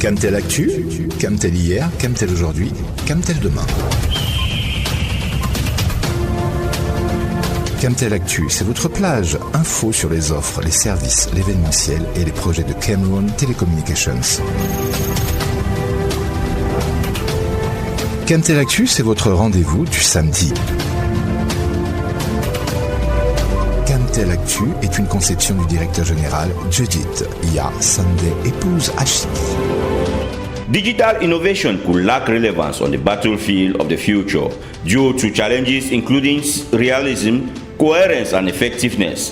Camtel Actu, Camtel hier, Camtel aujourd'hui, Camtel demain. Camtel Actu, c'est votre plage. Info sur les offres, les services, l'événementiel et les projets de Cameroon Telecommunications. Camtel Actu, c'est votre rendez-vous du samedi. Camtel Actu est une conception du directeur général Judith Ya Sunday, épouse Achille. Digital innovation could lack relevance on the battlefield of the future due to challenges including realism, coherence and effectiveness.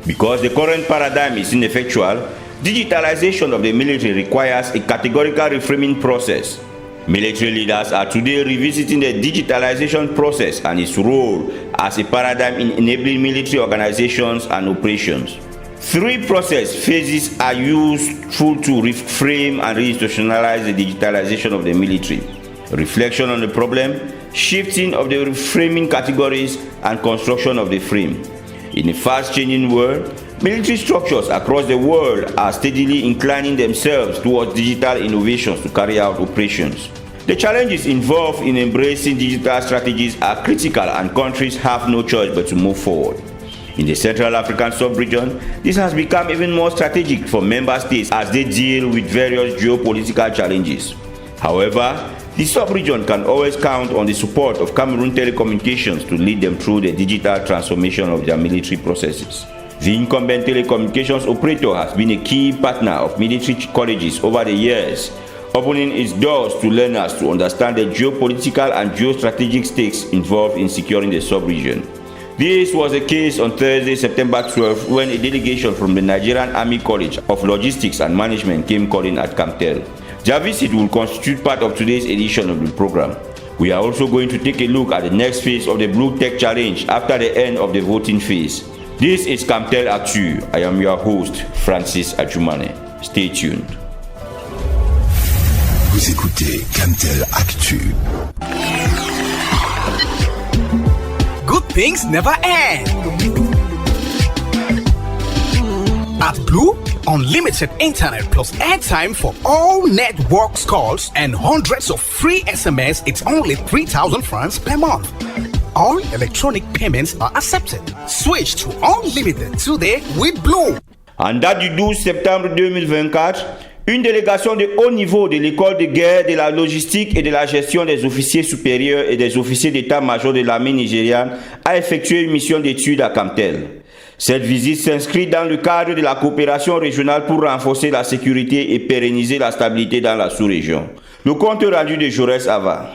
Because the current paradigm is ineffectual, digitalization of the military requires a categorical reframing process. Military leaders are today revisiting the digitalization process and its role as a paradigm in enabling military organizations and operations. Three process phases are useful to reframe and reinstitutionalize the digitalization of the military: reflection on the problem, shifting of the reframing categories, and construction of the frame. In a fast-changing world, military structures across the world are steadily inclining themselves towards digital innovations to carry out operations. The challenges involved in embracing digital strategies are critical, and countries have no choice but to move forward. In the Central African sub-region, this has become even more strategic for member states as they deal with various geopolitical challenges. However, the sub-region can always count on the support of Cameroon Telecommunications to lead them through the digital transformation of their military processes. The incumbent telecommunications operator has been a key partner of military colleges over the years, opening its doors to learners to understand the geopolitical and geostrategic stakes involved in securing the sub-region. This was the case on Thursday, September 12, when a delegation from the Nigerian Army College of Logistics and Management came calling at Camtel. Their visit will constitute part of today's edition of the program. We are also going to take a look at the next phase of the Blue Tech Challenge after the end of the voting phase. This is Camtel Actu. I am your host, Francis Ajumane. Stay tuned. Vous écoutez Camtel Actu. Good things never end. At Blue, unlimited internet plus airtime for all networks calls and hundreds of free SMS. It's only 3,000 francs per month. All electronic payments are accepted. Switch to unlimited today with Blue. En date du 12 septembre 2024, une délégation de haut niveau de l'école de guerre, de la logistique et de la gestion des officiers supérieurs et des officiers d'état-major de l'armée nigériane a effectué une mission d'études à Camtel. Cette visite s'inscrit dans le cadre de la coopération régionale pour renforcer la sécurité et pérenniser la stabilité dans la sous-région. Le compte rendu de Jaurès Ava.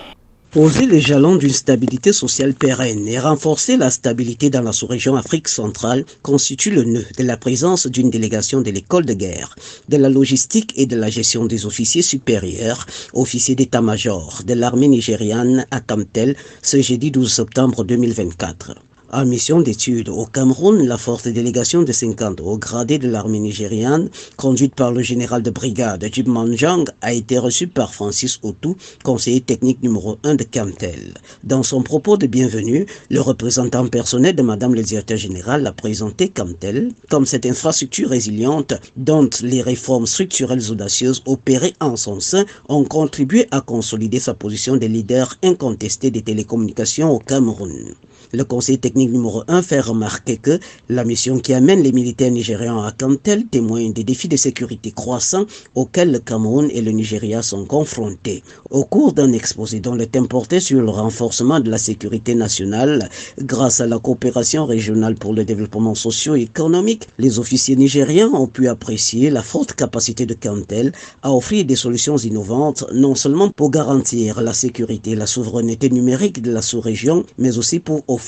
Poser les jalons d'une stabilité sociale pérenne et renforcer la stabilité dans la sous-région Afrique centrale constitue le nœud de la présence d'une délégation de l'école de guerre, de la logistique et de la gestion des officiers supérieurs, officiers d'état-major de l'armée nigériane à Camtel ce jeudi 12 septembre 2024. En mission d'études au Cameroun, la forte délégation de 50 hauts gradés de l'armée nigériane, conduite par le général de brigade Jib Manjang, a été reçue par Francis Outou, conseiller technique numéro 1 de Camtel. Dans son propos de bienvenue, le représentant personnel de Madame le directeur général a présenté Camtel comme cette infrastructure résiliente dont les réformes structurelles audacieuses opérées en son sein ont contribué à consolider sa position de leader incontesté des télécommunications au Cameroun. Le conseiller technique numéro 1 fait remarquer que la mission qui amène les militaires nigérians à Camtel témoigne des défis de sécurité croissants auxquels le Cameroun et le Nigeria sont confrontés. Au cours d'un exposé dont le thème portait sur le renforcement de la sécurité nationale grâce à la coopération régionale pour le développement socio-économique, les officiers nigériens ont pu apprécier la forte capacité de Camtel à offrir des solutions innovantes non seulement pour garantir la sécurité et la souveraineté numérique de la sous-région, mais aussi pour offrir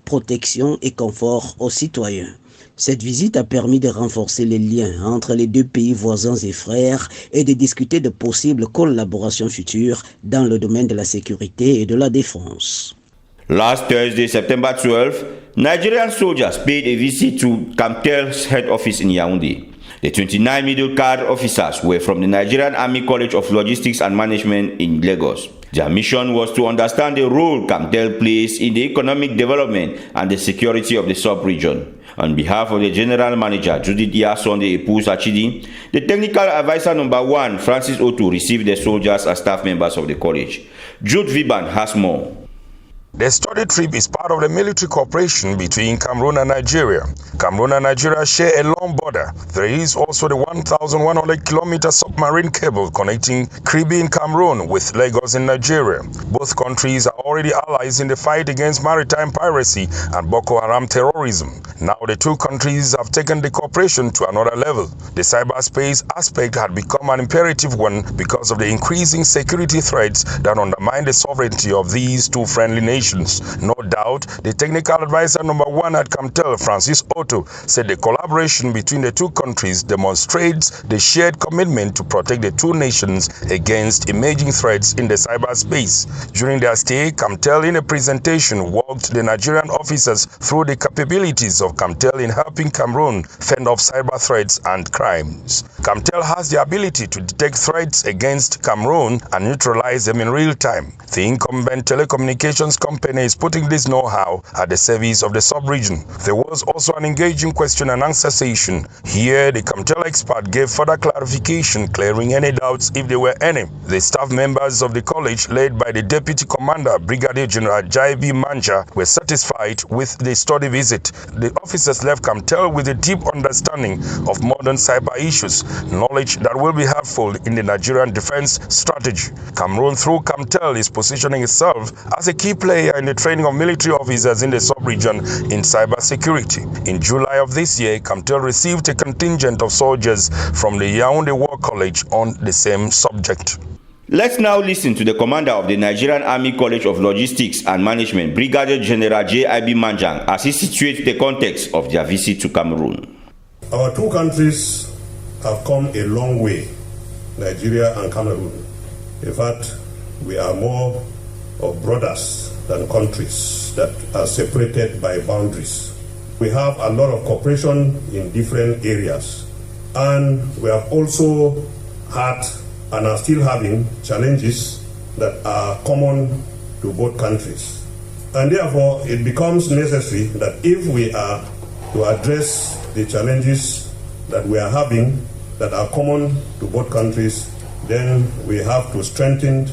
protection et confort aux citoyens. Cette visite a permis de renforcer les liens entre les deux pays voisins et frères et de discuter de possibles collaborations futures dans le domaine de la sécurité et de la défense. Last Thursday, September 12, Nigerian soldiers paid a visit to Camtel's head office in Yaoundé. The 29 middle cadre officers were from the Nigerian Army College of Logistics and Management in Lagos. Their mission was to understand the role Camtel plays in the economic development and the security of the sub-region. On behalf of the General Manager, Judith Sonde Epus-Achidi, the Technical Advisor number 1, Francis Otu, received the soldiers as staff members of the college. Jude Viban has more. The study trip is part of the military cooperation between Cameroon and Nigeria. Cameroon and Nigeria share a long border. There is also the 1,100-kilometer submarine cable connecting Kribi in Cameroon with Lagos in Nigeria. Both countries are already allies in the fight against maritime piracy and Boko Haram terrorism. Now the two countries have taken the cooperation to another level. The cyberspace aspect had become an imperative one because of the increasing security threats that undermine the sovereignty of these two friendly nations. No doubt, the technical advisor number 1 at Camtel, Francis Otto, said the collaboration between the two countries demonstrates the shared commitment to protect the two nations against emerging threats in the cyberspace. During their stay, Camtel in a presentation walked the Nigerian officers through the capabilities of Camtel in helping Cameroon fend off cyber threats and crimes. Camtel has the ability to detect threats against Cameroon and neutralize them in real time. The incumbent telecommunications company is putting this know-how at the service of the sub-region. There was also an engaging question and answer session. Here, the Camtel expert gave further clarification, clearing any doubts if there were any. The staff members of the college, led by the Deputy Commander, Brigadier General Jaibi Manja, were satisfied with the study visit. The officers left Camtel with a deep understanding of modern cyber issues, knowledge that will be helpful in the Nigerian defense strategy. Cameroon, through Camtel, is positioning itself as a key player in the training of military officers in the sub-region in cybersecurity. In July of this year, Camtel received a contingent of soldiers from the Yaoundé War College on the same subject. Let's now listen to the commander of the Nigerian Army College of Logistics and Management, Brigadier General J.I.B. Manjang, as he situates the context of their visit to Cameroon. Our two countries have come a long way, Nigeria and Cameroon. In fact, we are more of brothers than countries that are separated by boundaries. We have a lot of cooperation in different areas, and we have also had and are still having challenges that are common to both countries. And therefore, it becomes necessary that if we are to address the challenges that we are having that are common to both countries, then we have to strengthen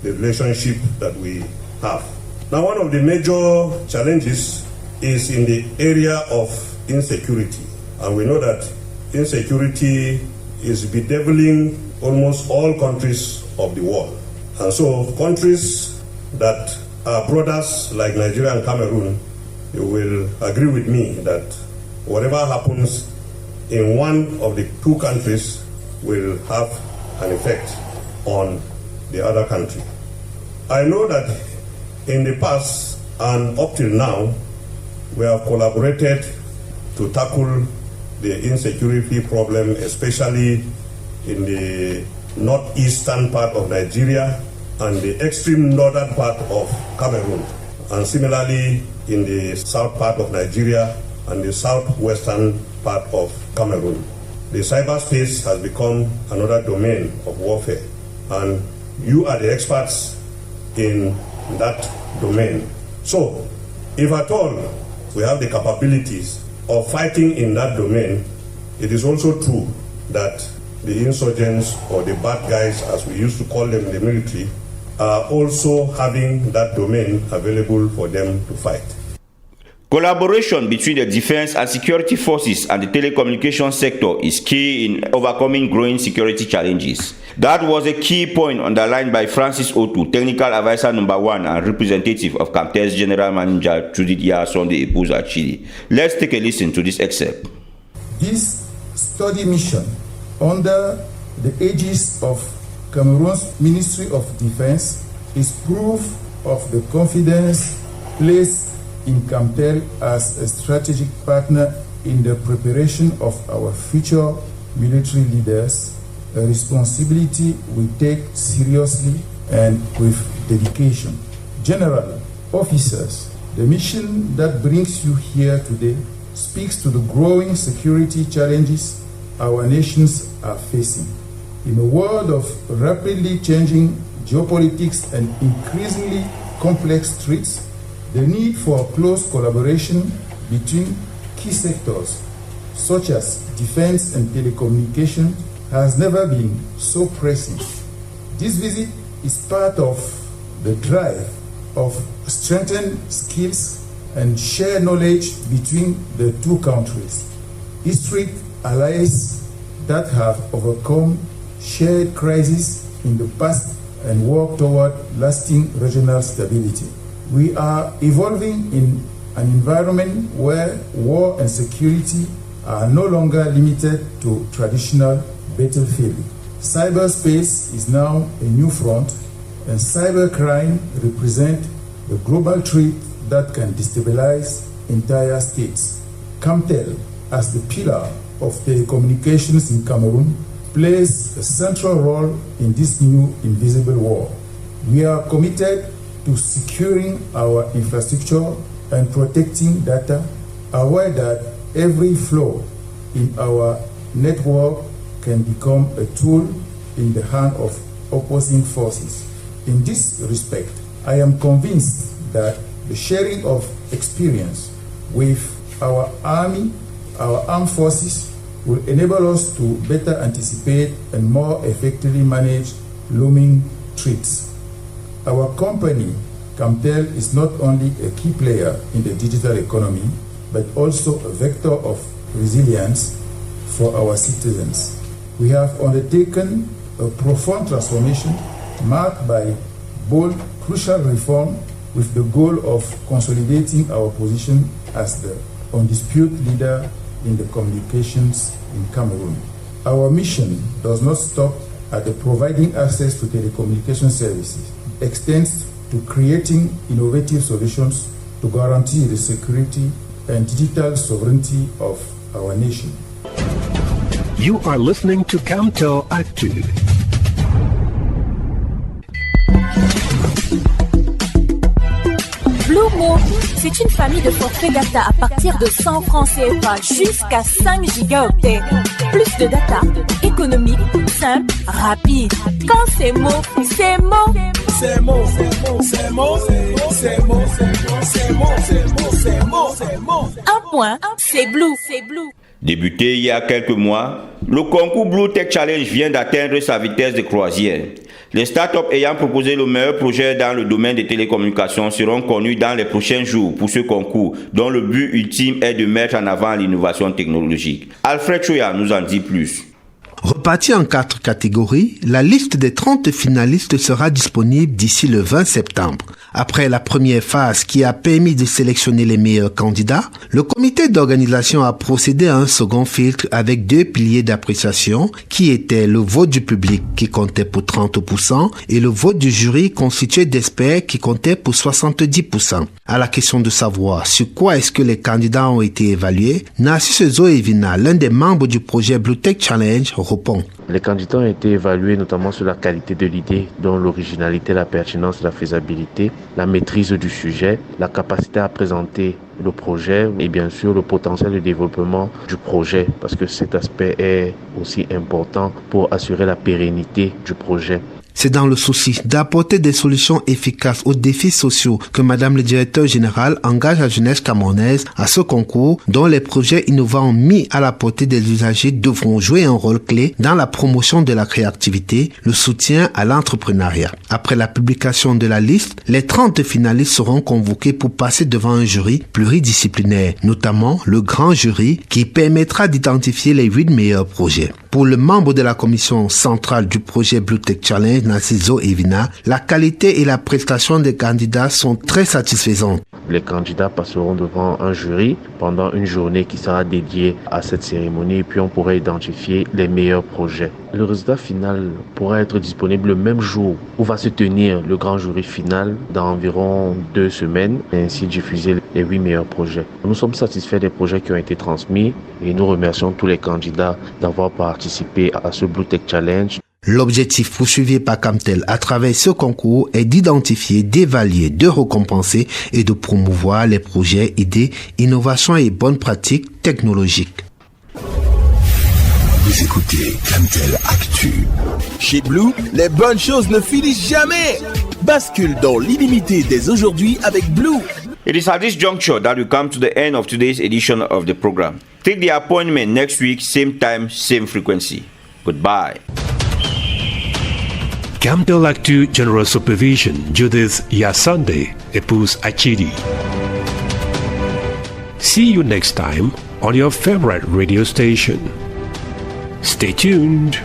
the relationship that we have. Now, one of the major challenges is in the area of insecurity. And we know that insecurity is bedeviling almost all countries of the world. And so countries that are brothers like Nigeria and Cameroon, you will agree with me that whatever happens in one of the two countries will have an effect on the other country. I know that in the past and up till now, we have collaborated to tackle the insecurity problem, especially in the northeastern part of Nigeria and the extreme northern part of Cameroon, and similarly in the south part of Nigeria and the southwestern part of Cameroon. The cyberspace has become another domain of warfare, and you are the experts in that domain. So, if at all we have the capabilities of fighting in that domain, it is also true that the insurgents, or the bad guys as we used to call them in the military, are also having that domain available for them to fight. Collaboration between the defense and security forces and the telecommunications sector is key in overcoming growing security challenges. That was a key point underlined by Francis Otu, Technical Advisor number 1 and representative of Camtel's General Manager Judith Sonde Epus-Achidi. Let's take a listen to this excerpt. This study mission under the aegis of Cameroon's Ministry of Defense is proof of the confidence placed in Camtel as a strategic partner in the preparation of our future military leaders, a responsibility we take seriously and with dedication. General officers, the mission that brings you here today speaks to the growing security challenges our nations are facing. In a world of rapidly changing geopolitics and increasingly complex threats, the need for close collaboration between key sectors such as defense and telecommunication has never been so pressing. This visit is part of the drive of strengthen skills and share knowledge between the two countries. Historic allies that have overcome shared crises in the past and work toward lasting regional stability. We are evolving in an environment where war and security are no longer limited to traditional battlefield. Cyberspace is now a new front, and cybercrime represents the global threat that can destabilize entire states. Camtel, as the pillar of telecommunications in Cameroon, plays a central role in this new invisible war. We are committed to securing our infrastructure and protecting data, aware that every flow in our network can become a tool in the hand of opposing forces. In this respect, I am convinced that the sharing of experience with our army, our armed forces, will enable us to better anticipate and more effectively manage looming threats. Our company, Camtel, is not only a key player in the digital economy, but also a vector of resilience for our citizens. We have undertaken a profound transformation marked by bold, crucial reform with the goal of consolidating our position as the undisputed leader in the communications in Cameroon. Our mission does not stop at the providing access to telecommunication services. It extends to creating innovative solutions to guarantee the security and digital sovereignty of our nation. You are listening to Camtel Actu. Blumo, c'est une famille de forfaits data à partir de 100 francs CFA jusqu'à 5 gigaoctets. Plus de data, économique, simple, rapide. Quand c'est mot, c'est mot. C'est mot, c'est mot, c'est mot, c'est mot, c'est mot, c'est mot, c'est mot, c'est mot. Un point, c'est Blue, c'est Blue. Débuté il y a quelques mois, le concours Blue Tech Challenge vient d'atteindre sa vitesse de croisière. Les startups ayant proposé le meilleur projet dans le domaine des télécommunications seront connus dans les prochains jours pour ce concours, dont le but ultime est de mettre en avant l'innovation technologique. Alfred Choya nous en dit plus. Repartie en 4 catégories, la liste des 30 finalistes sera disponible d'ici le 20 septembre. Après la première phase qui a permis de sélectionner les meilleurs candidats, le comité d'organisation a procédé à un second filtre avec 2 piliers d'appréciation qui étaient le vote du public qui comptait pour 30% et le vote du jury constitué d'experts qui comptait pour 70%. À la question de savoir sur quoi est-ce que les candidats ont été évalués, Narcisse Zoevina, l'un des membres du projet Blue Tech Challenge, répond. Les candidats ont été évalués notamment sur la qualité de l'idée, dont l'originalité, la pertinence, la faisabilité, la maîtrise du sujet, la capacité à présenter le projet et bien sûr le potentiel de développement du projet, parce que cet aspect est aussi important pour assurer la pérennité du projet. C'est dans le souci d'apporter des solutions efficaces aux défis sociaux que Madame le directeur général engage la jeunesse camerounaise à ce concours dont les projets innovants mis à la portée des usagers devront jouer un rôle clé dans la promotion de la créativité, le soutien à l'entrepreneuriat. Après la publication de la liste, les 30 finalistes seront convoqués pour passer devant un jury pluridisciplinaire, notamment le grand jury qui permettra d'identifier les 8 meilleurs projets. Pour le membre de la commission centrale du projet Blue Tech Challenge, Narcisse Zoevina, la qualité et la prestation des candidats sont très satisfaisantes. Les candidats passeront devant un jury pendant une journée qui sera dédiée à cette cérémonie et puis on pourra identifier les meilleurs projets. Le résultat final pourra être disponible le même jour où va se tenir le grand jury final dans environ 2 semaines et ainsi diffuser les 8 meilleurs projets. Nous sommes satisfaits des projets qui ont été transmis et nous remercions tous les candidats d'avoir participé à ce Blue Tech Challenge. L'objectif poursuivi par Camtel à travers ce concours est d'identifier, d'évaluer, de récompenser et de promouvoir les projets, idées, innovations et bonnes pratiques technologiques. Vous écoutez Camtel Actu. Chez Blue, les bonnes choses ne finissent jamais. Bascule dans l'illimité dès aujourd'hui avec Blue. It is at this juncture that we come to the end of today's edition of the program. Take the appointment next week, same time, same frequency. Goodbye. Camtel Actu General Supervision, Judith Yasande, épouse Achidi. See you next time on your favorite radio station. Stay tuned.